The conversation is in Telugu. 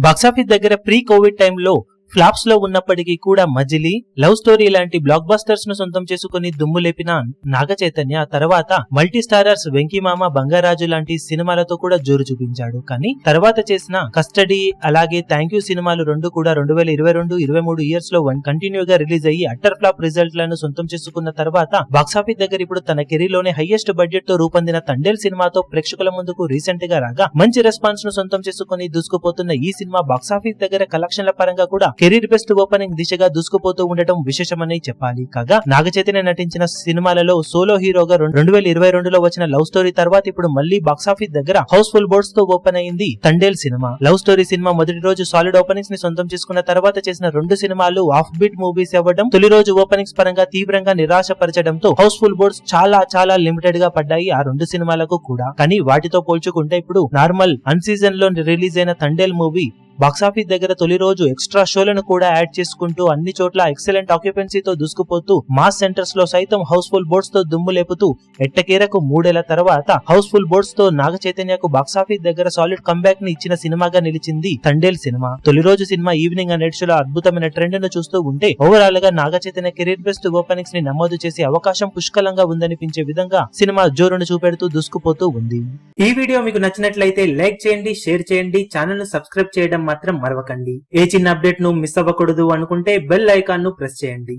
బాక్సాఫీస్ దగ్గర ప్రీ కోవిడ్ టైంలో ఫ్లాప్స్ లో ఉన్నప్పటికీ కూడా మజిలీ, లవ్ స్టోరీ లాంటి బ్లాక్ బస్టర్స్ ను సొంతం చేసుకుని దుమ్ము లేపిన నాగ చైతన్య తర్వాత మల్టీ స్టారర్స్ వెంకీమామ, బంగారాజు లాంటి సినిమాలతో కూడా జోరు చూపించాడు. కానీ తర్వాత చేసిన కస్టడీ అలాగే థ్యాంక్ యూ సినిమాలు రెండు కూడా 2022-23 ఇయర్స్ లో కంటిన్యూగా రిలీజ్ అయ్యి అట్టర్ ఫ్లాప్ రిజల్ట్ లను సొంతం చేసుకున్న తర్వాత బాక్సాఫీస్ దగ్గర ఇప్పుడు తన కెరీర్ లోనే హైయెస్ట్ బడ్జెట్ తో రూపొందిన తండేల్ సినిమాతో ప్రేక్షకుల ముందుకు రీసెంట్ గా రాగా మంచి రెస్పాన్స్ ను సొంతం చేసుకుని దూసుకుపోతున్న ఈ సినిమా బాక్సాఫీస్ దగ్గర కలెక్షన్ల పరంగా కూడా కెరీర్ బెస్ట్ ఓపెనింగ్ దిశగా దూసుకుపోతూ ఉండటం విశేషమని చెప్పాలి. కాగా నాగ చైతన్య నటించిన సినిమాలలో సోలో హీరోగా 2022లో వచ్చిన లవ్ స్టోరీ తర్వాత ఇప్పుడు మళ్లీ బాక్సాఫీస్ దగ్గర హౌస్ఫుల్ బోర్డ్స్ తో ఓపెన్ అయింది Thandel cinema. Love story cinema మొదటి రోజు సాలిడ్ ఓపెనింగ్స్ ని సొంతం చేసుకున్న తర్వాత చేసిన రెండు సినిమాలు ఆఫ్ బీట్ మూవీస్ అవ్వడం తొలి రోజు ఓపెనింగ్స్ పరంగా తీవ్రంగా నిరాశపరచడంతో హౌస్ఫుల్ బోర్డ్స్ చాలా లిమిటెడ్ గా పడ్డాయి ఆ రెండు సినిమాలకు కూడా. కానీ వాటితో పోల్చుకుంటే ఇప్పుడు నార్మల్ అన్ సీజన్ లో రిలీజ్ అయిన తండేల్ మూవీ బాక్సాఫీస్ దగ్గర తొలి రోజు ఎక్స్ట్రా షోలను కూడా యాడ్ చేసుకుంటూ అన్ని చోట్ల ఎక్సలెంట్ ఆక్యుపెన్సీతో దూసుకుపోతూ మాస్ సెంటర్స్ లో సైతం హౌస్ఫుల్ బోర్డ్స్ తో దుమ్ము లేపుతూ ఎట్టకేరకు 3 ఏళ్ల తర్వాత హౌస్ఫుల్ బోర్డ్స్ తో నాగ చైతన్యకు బాక్సాఫీస్ దగ్గర సాలిడ్ కంబ్యాక్ ని ఇచ్చిన సినిమాగా నిలిచింది తండేల్ సినిమా. తొలి రోజు సినిమా ఈవినింగ్ అండ్ షోలో అద్భుతమైన ట్రెండ్ ను చూస్తూ ఉంటే ఓవరాల్ గా Naga Chaitanya career best openings ని నమోదు చేసే అవకాశం పుష్కలంగా ఉందనిపించే విధంగా సినిమా జోరును చూపెడుతూ దూసుకుపోతూ ఉంది. ఈ వీడియో మీకు నచ్చినట్లయితే లైక్ చేయండి, షేర్ చేయండి, ఛానల్ ను సబ్స్క్రైబ్ చేయడం మాత్రం మరవకండి. ఏ చిన్న అప్డేట్ ను మిస్ అవ్వకూడదు అనుకుంటే బెల్ ఐకాన్ ను ప్రెస్ చేయండి.